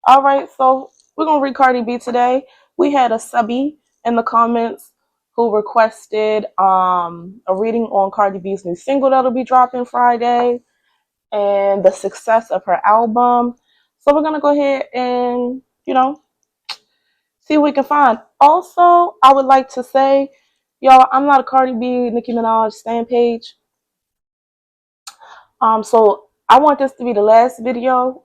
All right, so we're gonna read Cardi B today. We had a subby in the comments who requested a reading on Cardi B's new single that'll be dropping Friday and the success of her album. So we're gonna go ahead and see what we can find. Also, I would like to say, y'all, I'm not a Cardi B, Nicki Minaj stan page. So I want this to be the last video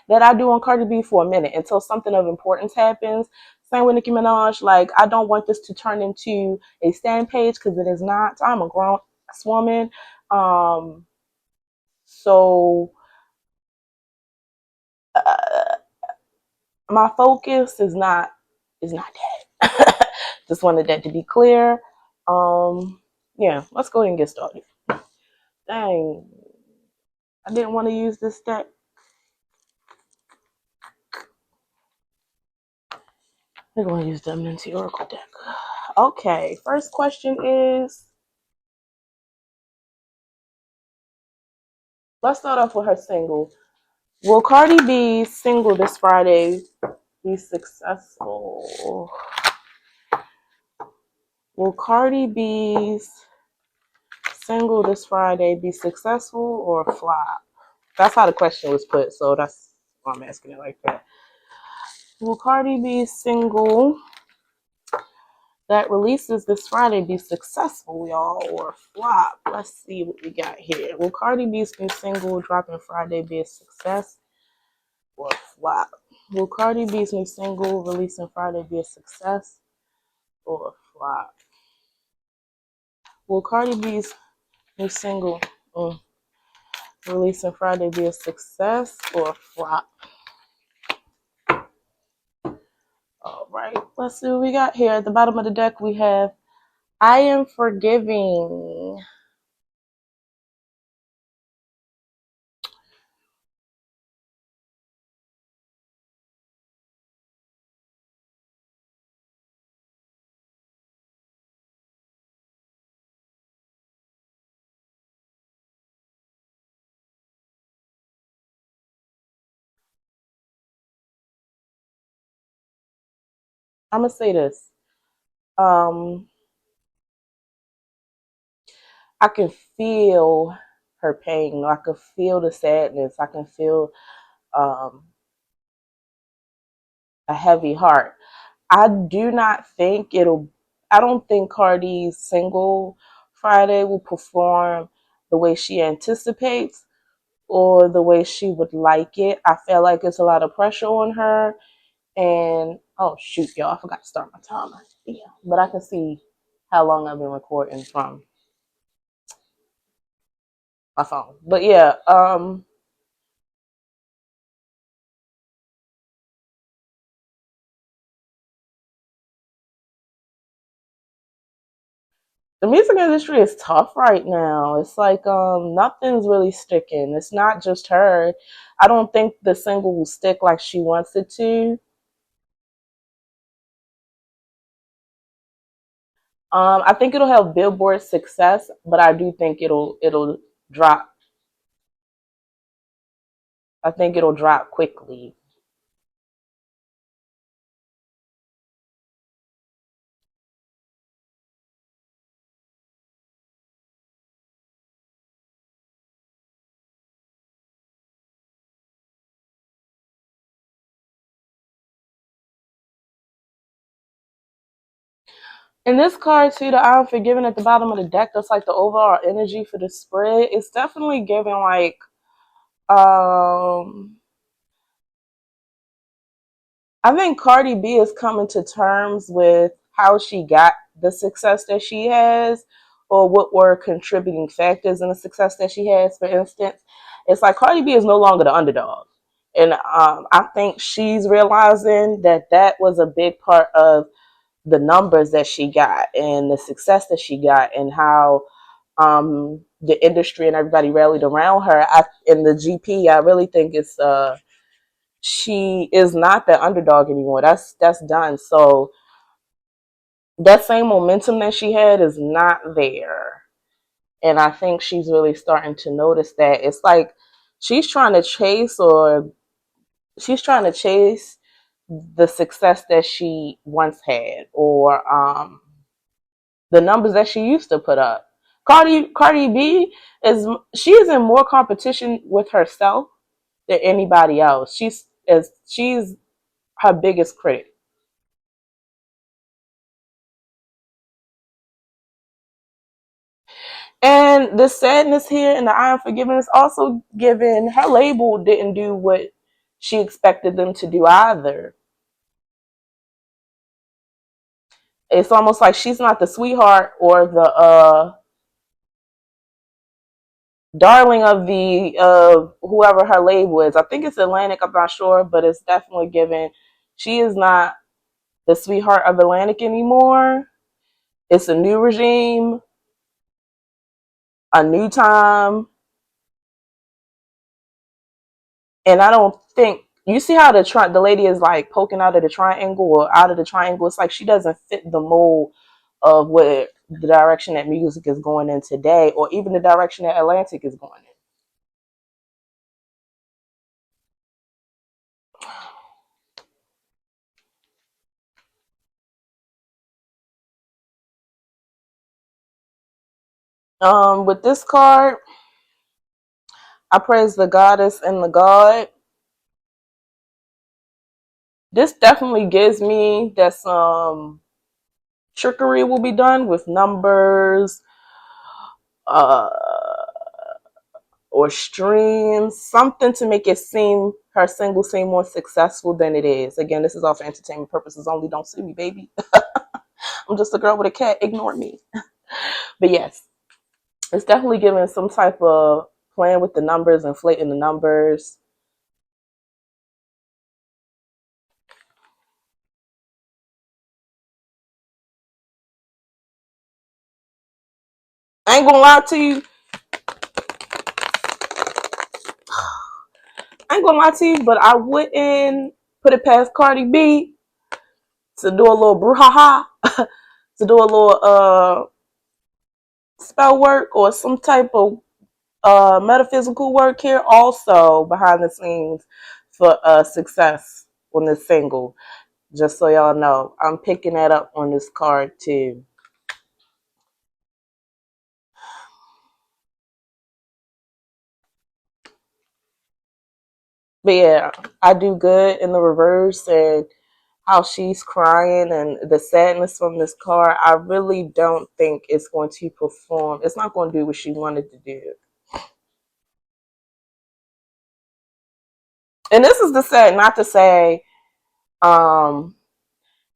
that I do on Cardi B for a minute until something of importance happens. Same with Nicki Minaj. Like, I don't want this to turn into a stand page because it is not. I'm a grown ass woman. Um, so uh, my focus is not that. Just wanted that to be clear. Yeah, let's go ahead and get started. Dang, I didn't want to use this deck. We're going to use the Minty Oracle deck. Okay, first question is, let's start off with her single. Will Cardi B's single this Friday be successful? Will Cardi B's single this Friday be successful or flop? That's how the question was put, so that's why I'm asking it like that. Will Cardi B's single that releases this Friday be successful, y'all, or flop? Let's see what we got here. Will Cardi B's new single dropping Friday be a success or flop? Will Cardi B's new single releasing Friday be a success or flop? Will Cardi B's new single releasing Friday be a success or flop? All right, let's see what we got here. At the bottom of the deck, we have I Am Forgiving. I'm going to say this. Um, I can feel her pain. I can feel the sadness. I can feel um, a heavy heart. I don't think Cardi's single Friday will perform the way she anticipates or the way she would like it. I feel like it's a lot of pressure on her. And oh shoot, y'all, I forgot to start my timer. Yeah, but I can see how long I've been recording from my phone. But yeah, the music industry is tough right now. It's like nothing's really sticking. It's not just her. I don't think the single will stick like she wants it to. I think it'll have Billboard success, but I do think it'll drop. I think it'll drop quickly. And this card too, the I'm Forgiven at the bottom of the deck, that's like the overall energy for the spread. It's definitely giving like um I think Cardi B is coming to terms with how she got the success that she has, or what were contributing factors in the success that she has. For instance, it's like Cardi B is no longer the underdog. And I think she's realizing that that was a big part of the numbers that she got and the success that she got, and how the industry and everybody rallied around her. In the GP, I really think it's she is not the underdog anymore. That's done. So that same momentum that she had is not there. And I think she's really starting to notice that. It's like she's trying to chase or she's trying to chase the success that she once had, or the numbers that she used to put up. Cardi B is she is in more competition with herself than anybody else. She's her biggest critic. And the sadness here and the I am forgiven is also given her label didn't do what she expected them to do either. It's almost like she's not the sweetheart or the darling of the whoever her label is. I think it's Atlantic, I'm not sure, but it's definitely given she is not the sweetheart of Atlantic anymore. It's a new regime, a new time, and I don't think you see how the lady is like poking out of the triangle or out of the triangle. It's like she doesn't fit the mold of what the direction that music is going in today, or even the direction that Atlantic is going in. With this card, I praise the goddess and the god. This definitely gives me that some trickery will be done with numbers, uh, or streams, something to make it seem her single seem more successful than it is. Again, this is all for entertainment purposes only. Don't sue me, baby. I'm just a girl with a cat. Ignore me. But yes, it's definitely giving some type of playing with the numbers, inflating the numbers. I ain't gonna lie to you. I ain't gonna lie to you, but I wouldn't put it past Cardi B to do a little brouhaha, to do a little spell work or some type of metaphysical work here also behind the scenes for success on this single. Just so y'all know, I'm picking that up on this card too. But yeah, I do good in the reverse, and how she's crying and the sadness from this card. I really don't think it's going to perform. It's not going to do what she wanted to do. And this is the sad, not to say um,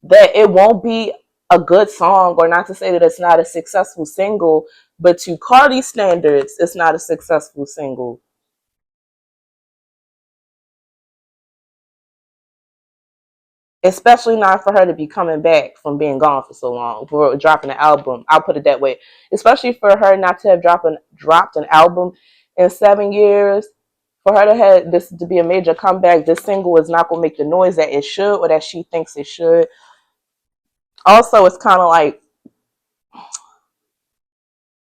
that it won't be a good song, or not to say that it's not a successful single, but to Cardi standards, it's not a successful single. Especially not for her to be coming back from being gone for so long, for dropping an album. I'll put it that way. Especially for her not to have dropped an album in 7 years. For her to have this to be a major comeback, this single is not going to make the noise that it should or that she thinks it should. Also, it's kind of like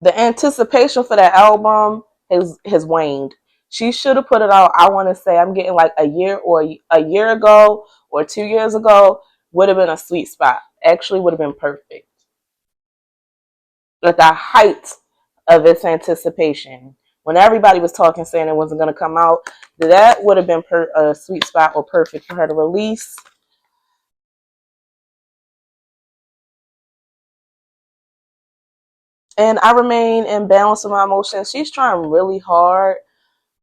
the anticipation for that album has waned. She should have put it out. I want to say I'm getting like a year or a year ago or 2 years ago would have been a sweet spot. Actually, would have been perfect at the height of its anticipation. When everybody was talking, saying it wasn't going to come out, that would have been a sweet spot or perfect for her to release. And I remain in balance with my emotions. She's trying really hard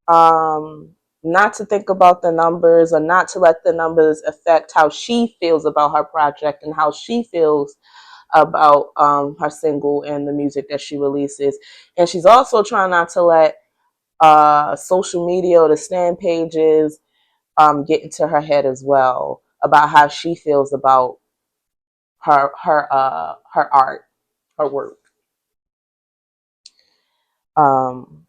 um, not to think about the numbers, or not to let the numbers affect how she feels about her project and how she feels about her single and the music that she releases. And she's also trying not to let social media or the stand pages get into her head as well about how she feels about her art, her work. Um,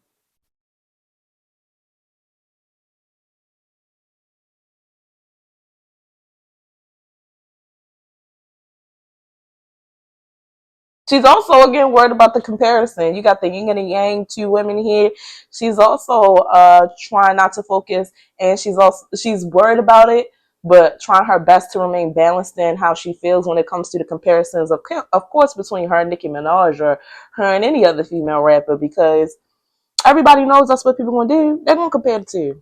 She's also again worried about the comparison. You got the yin and the yang, two women here. She's also trying not to focus, and she's worried about it, but trying her best to remain balanced in how she feels when it comes to the comparisons of course between her and Nicki Minaj or her and any other female rapper, because everybody knows that's what people gonna do. They're gonna compare the two.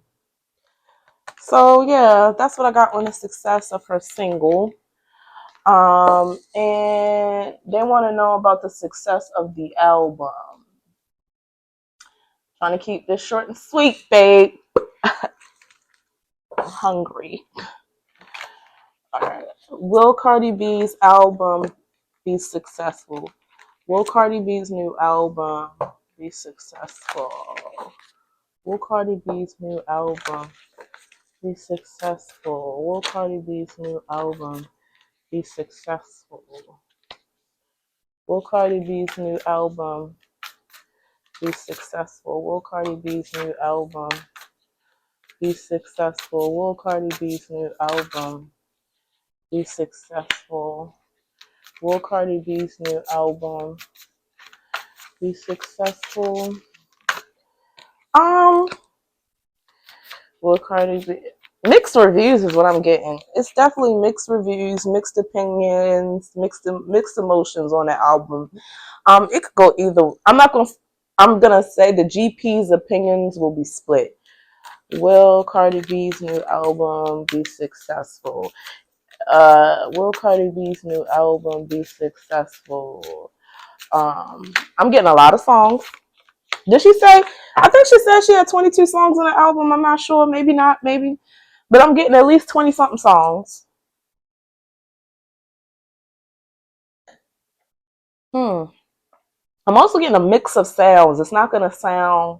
So yeah, that's what I got on the success of her single. And they want to know about the success of the album. Trying to keep this short and sweet, babe. I'm hungry. All right. Will Cardi B's album be successful? Will Cardi B's new album be successful? Will Cardi B's new album be successful? Will Cardi B's new album be successful? Will Cardi B's new album be successful? Will Cardi B's new album be successful? Will Cardi B's new album be successful? Will Cardi B's new album be successful? Um, will Cardi B mixed reviews is what I'm getting. It's definitely mixed reviews, mixed opinions, mixed emotions on the album. It could go either. I'm gonna say the GP's opinions will be split. Will Cardi B's new album be successful? Will Cardi B's new album be successful? I'm getting a lot of songs. Did she say? I think she said she had 22 songs on the album. I'm not sure. Maybe not. Maybe. But I'm getting at least 20 something songs. Hmm. I'm also getting a mix of sounds. It's not gonna sound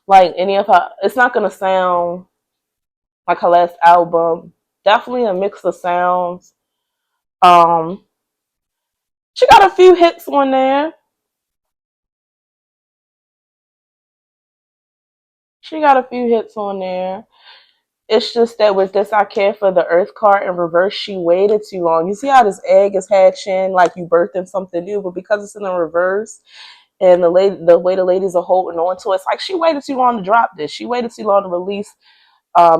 like any of her. It's not gonna sound like her last album. Definitely a mix of sounds. Um, she got a few hits on there. She got a few hits on there. It's just that with this I Care for the Earth card in reverse, she waited too long. You see how this egg is hatching like you birthing something new, but because it's in the reverse and the way the ladies are holding on to it, it's like she waited too long to drop this. She waited too long to release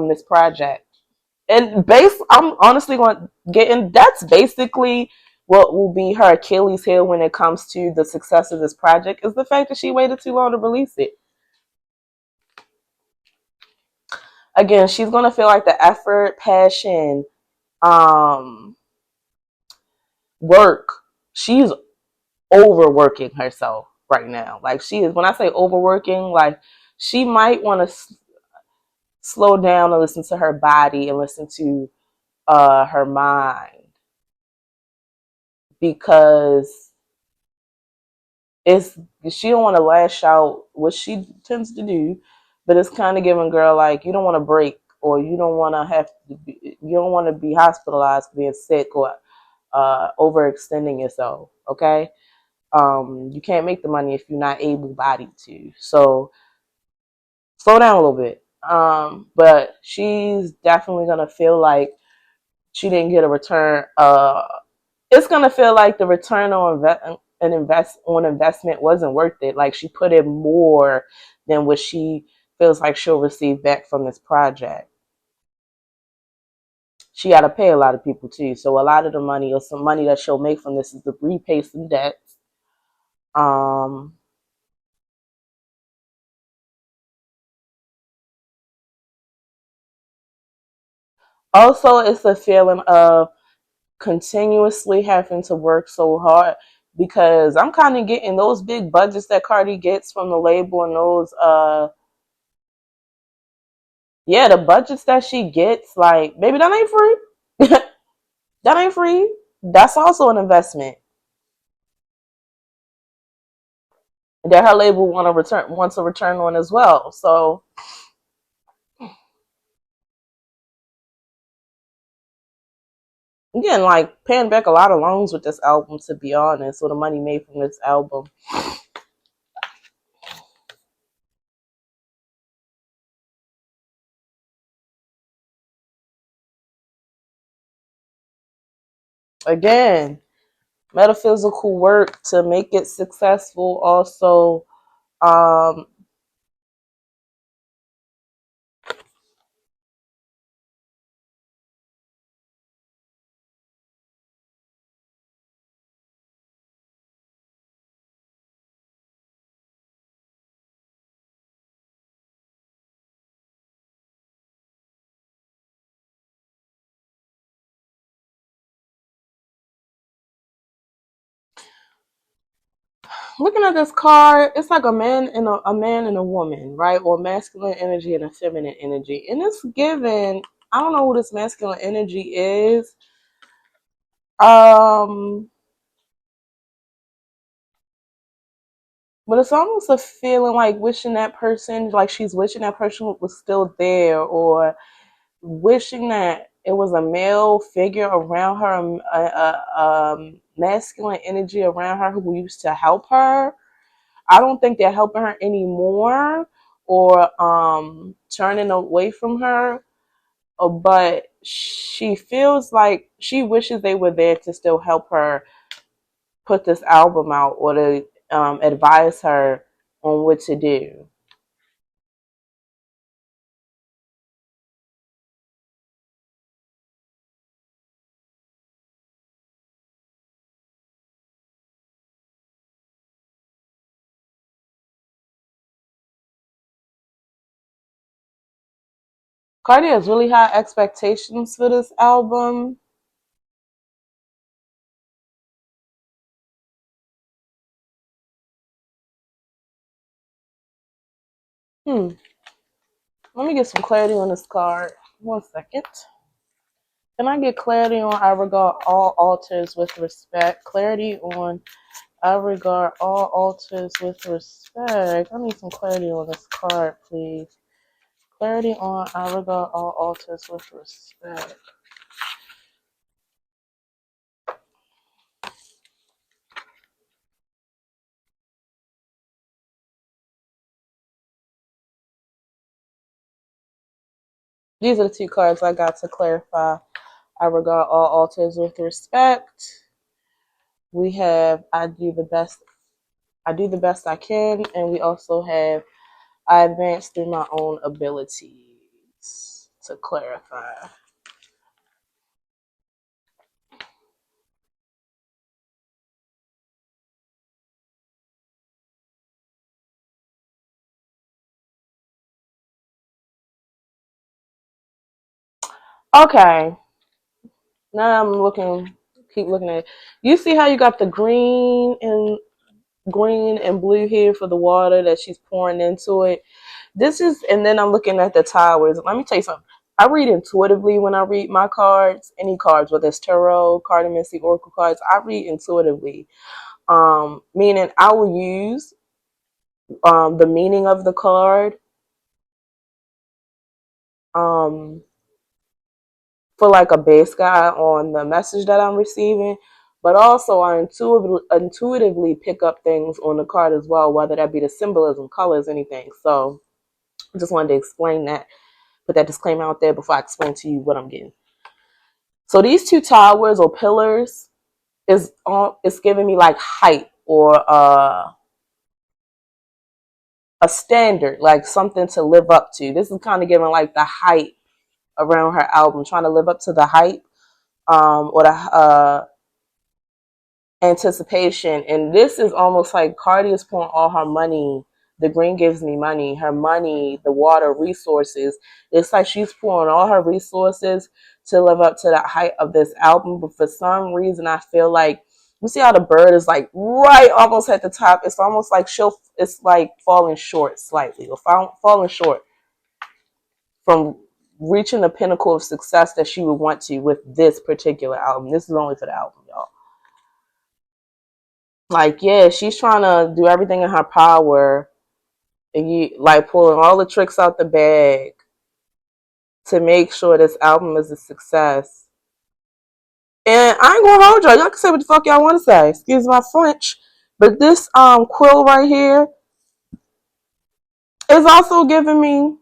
this project. And I'm honestly going to get in. That's basically what will be her Achilles heel when it comes to the success of this project is the fact that she waited too long to release it. Again, she's going to feel like the effort, passion, um, work. She's overworking herself right now. Like she is. When I say overworking, like she might want to slow down and listen to her body and listen to her mind because it's she don't want to lash out, what she tends to do, but it's kind of giving girl like you don't want to break or you don't want to you don't want to be hospitalized for being sick or overextending yourself. Okay, you can't make the money if you're not able bodied to. So slow down a little bit. But she's definitely gonna feel like she didn't get a return. It's gonna feel like the return on investment wasn't worth it. Like she put in more than what she feels like she'll receive back from this project. She got to pay a lot of people too, so a lot of the money or some money that she'll make from this is to repay some debts. Um, Also, it's a feeling of continuously having to work so hard because I'm kind of getting those big budgets that Cardi gets from the label and those yeah, the budgets that she gets, like, baby, that ain't free. That ain't free. That's also an investment that her label wants a return on as well. So again, like paying back a lot of loans with this album, to be honest, with the money made from this album. Again, metaphysical work to make it successful. Also, um, looking at this card, it's like a man and a woman, right? Or masculine energy and a feminine energy. And it's given, I don't know who this masculine energy is. Um, but it's almost a feeling like wishing that person, like she's wishing that person was still there, or wishing that it was a male figure around her, masculine energy around her who used to help her. I don't think they're helping her anymore, or turning away from her. But she feels like she wishes they were there to still help her put this album out, or to advise her on what to do. Cardi has really high expectations for this album. Hmm. Let me get some clarity on this card. 1 second. Can I get clarity on I regard all altars with respect? Clarity on I regard all altars with respect. I need some clarity on this card, please. Clarity on I regard all altars with respect. These are the two cards I got to clarify. I regard all altars with respect. We have I do the best I can, and we also have I advance through my own abilities, to clarify. Okay, now I'm looking, keep looking at it. You see how you got the green and blue here for the water that she's pouring into it. This is, and then I'm looking at the towers. Let me tell you something. I read intuitively when I read my cards, any cards, whether it's tarot, cartomancy, oracle cards. I read intuitively, meaning I will use the meaning of the card, um, for like a base guide on the message that I'm receiving. But also, I intuitively pick up things on the card as well, whether that be the symbolism, colors, anything. So I just wanted to explain that, put that disclaimer out there before I explain to you what I'm getting. So these two towers or pillars is it's giving me like height, or a standard, like something to live up to. This is kind of giving like the hype around her album, trying to live up to the hype, or the anticipation. And this is almost like Cardi is pouring all her money. The green gives me money, her money, the water, resources. It's like she's pouring all her resources to live up to the height of this album. But for some reason, I feel like, you see how the bird is like right almost at the top. It's almost like it's like falling short slightly, or falling short from reaching the pinnacle of success that she would want to with this particular album. This is only for the album, y'all. Like, yeah, she's trying to do everything in her power, and you like pulling all the tricks out the bag to make sure this album is a success. And I ain't gonna hold y'all. Y'all can say what the fuck y'all want to say. Excuse my French. But this quill right here is also giving me,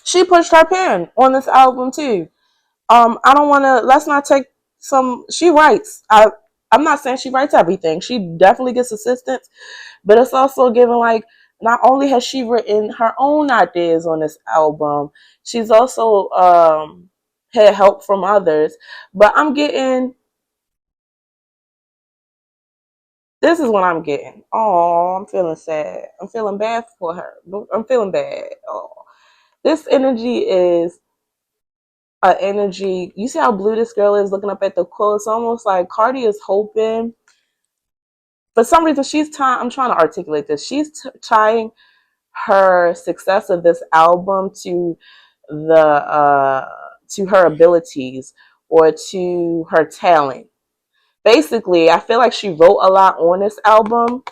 she pushed her pen on this album too. I don't wanna, let's not take some, she writes. I'm not saying she writes everything. She definitely gets assistance, but it's also given like not only has she written her own ideas on this album, she's also had help from others. But I'm getting this is what I'm getting. Oh, I'm feeling sad. I'm feeling bad for her. I'm feeling bad. Oh, this energy is an energy. You see how blue this girl is looking up at the quilt? It's almost like Cardi is hoping. For some reason, she's tying. I'm trying to articulate this. She's tying her success of this album the to her abilities or to her talent. Basically, I feel like she wrote a lot on this album,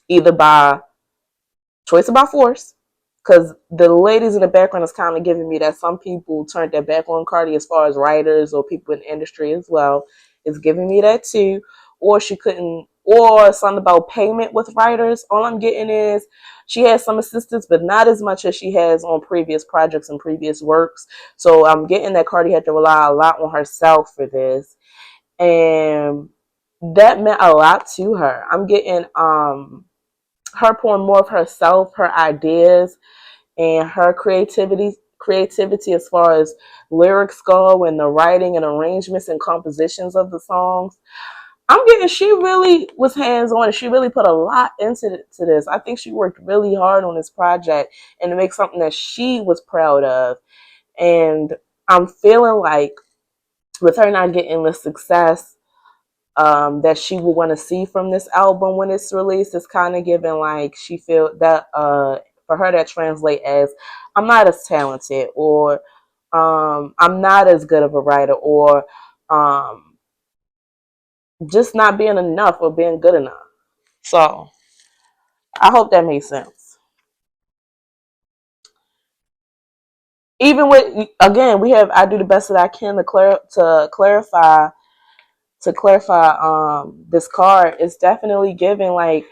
either by choice or by force, because the ladies in the background is kind of giving me that some people turned their back on Cardi as far as writers or people in the industry as well. It's giving me that too. Or she couldn't, or something about payment with writers. All I'm getting is she has some assistance, but not as much as she has on previous projects and previous works. So I'm getting that Cardi had to rely a lot on herself for this. And that meant a lot to her. I'm getting her pouring more of herself, her ideas, and her creativity as far as lyrics go and the writing and arrangements and compositions of the songs. I'm getting she really was hands on and she really put a lot into to this. I think she worked really hard on this project and to make something that she was proud of. And I'm feeling like with her not getting the success that she will want to see from this album when it's released, it's kind of giving like she feel that for her that translate as I'm not as talented or I'm not as good of a writer or um, just not being enough or being good enough. So I hope that makes sense. Even with again, we have I do the best that I can to clarify this card. It's definitely giving like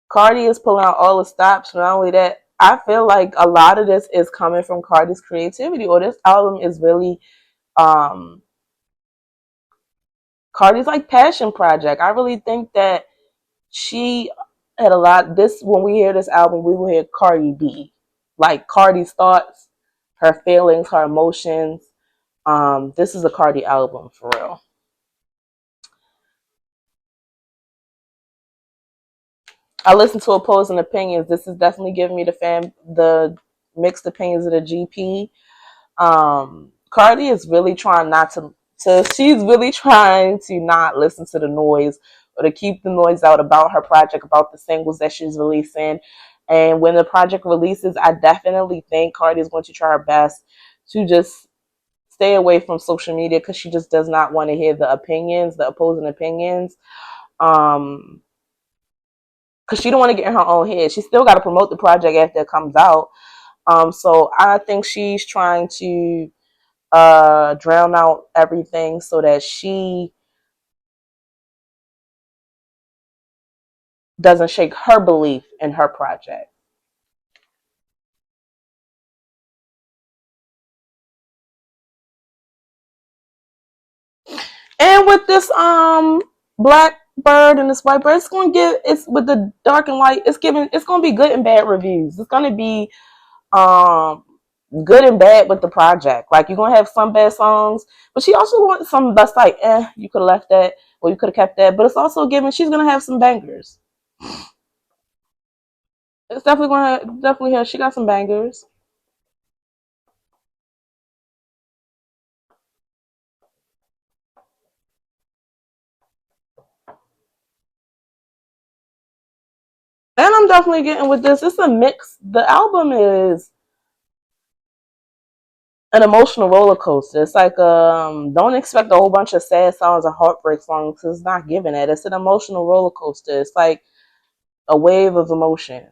Cardi is pulling out all the stops. Not only that, I feel like a lot of this is coming from Cardi's creativity, or this album is really um Cardi's like passion project. I really think that she had a lot. This when we hear this album, we will hear Cardi B, like Cardi's thoughts, her feelings, her emotions. This is a Cardi album for real. I listen to opposing opinions. This is definitely giving me the mixed opinions of the GP. Cardi is really trying not to she's really trying to not listen to the noise or to keep the noise out about her project, about the singles that she's releasing. And when the project releases, I definitely think Cardi is going to try her best to just stay away from social media because she just does not want to hear the opinions, the opposing opinions. Um, because she don't want to get in her own head. She still got to promote the project after it comes out. So I think she's trying to drown out everything so that she doesn't shake her belief in her project. And with this black bird and this white bird, it's gonna give it's with the dark and light, it's gonna be good and bad reviews. It's gonna be um good and bad with the project. Like you're gonna have some bad songs, but she also wants some that's like, you could have left that or you could have kept that. But it's also given she's gonna have some bangers. It's definitely have she got some bangers. And I'm definitely getting with this. It's a mix. The album is an emotional roller coaster. It's like don't expect a whole bunch of sad songs or heartbreak songs because it's not giving it. It's an emotional roller coaster. It's like a wave of emotions.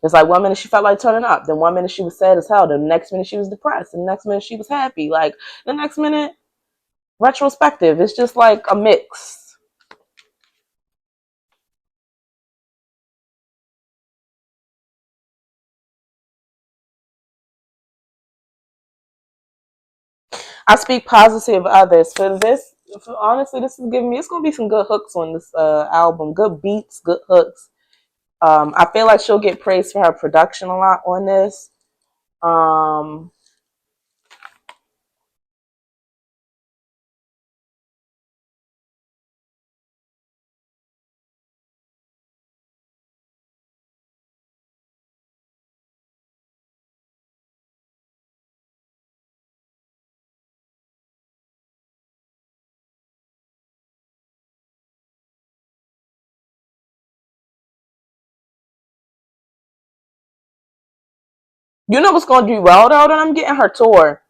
It's like one minute she felt like turning up, then one minute she was sad as hell, the next minute she was depressed, the next minute she was happy, like the next minute retrospective. It's just like a mix. I speak positive of others. For this, honestly, this is giving me. It's gonna be some good hooks on this album. Good beats, good hooks. I feel like she'll get praised for her production a lot on this. Um, you know what's gonna do well though? That I'm getting her tour.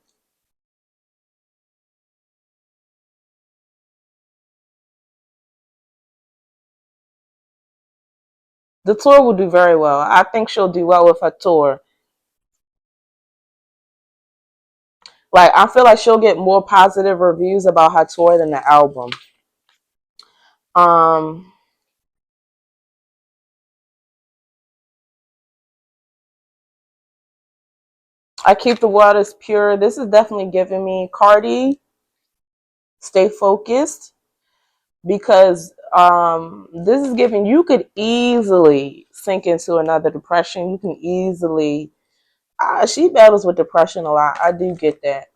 The tour will do very well. I think she'll do well with her tour. Like I feel like she'll get more positive reviews about her tour than the album. Um, I keep the waters pure. This is definitely giving me Cardi. Stay focused because this is giving you could easily sink into another depression. You can easily. She battles with depression a lot. I do get that.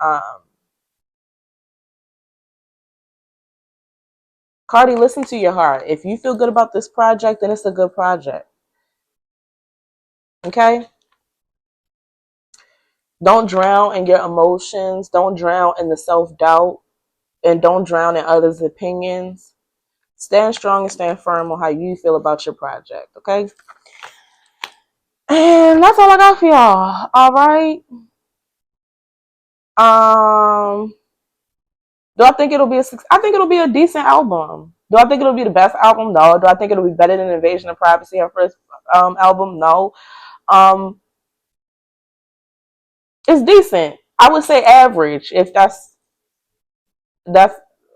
Cardi, listen to your heart. If you feel good about this project, then it's a good project. Okay? Don't drown in your emotions. Don't drown in the self doubt. And don't drown in others' opinions. Stand strong and stand firm on how you feel about your project. Okay? And that's all I got for y'all. All right. Um, do I think it'll be a? I think it'll be a decent album. Do I think it'll be the best album? No. Do I think it'll be better than Invasion of Privacy, her first album? No. Um, it's decent. I would say average. If that's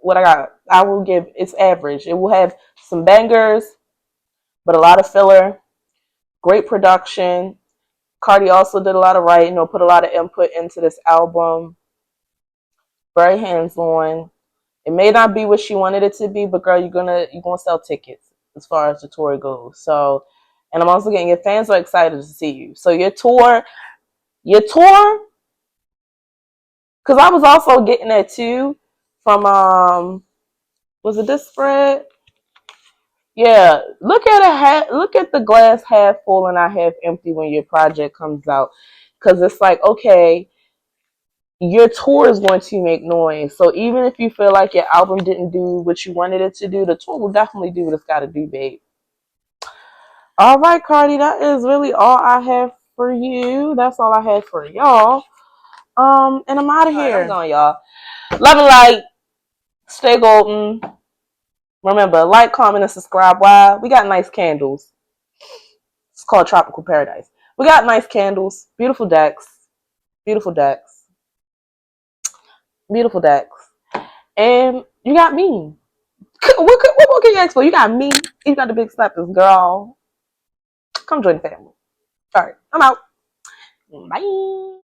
what I got. I will give it's average. It will have some bangers, but a lot of filler. Great production. Cardi also did a lot of writing or put a lot of input into this album. Very hands on. It may not be what she wanted it to be, but girl, you're gonna sell tickets as far as the tour goes. So, and I'm also getting your fans are excited to see you. So your tour, because I was also getting that too from was it this spread? Yeah, look at the glass half full and not half empty when your project comes out, because it's like okay, your tour is going to make noise. So even if you feel like your album didn't do what you wanted it to do, the tour will definitely do what it's got to do, babe. All right, Cardi, that is really all I have for you. That's all I have for y'all. And I'm out of here. I'm gone, y'all. Love and light. Stay golden. Remember, like, comment, and subscribe. Why? We got nice candles. It's called Tropical Paradise. We got nice candles. Beautiful decks. Beautiful decks. Beautiful decks. And you got me. What more can you ask for? You got me. You got the big steppers, girl. Come join the family. All right, I'm out. Bye.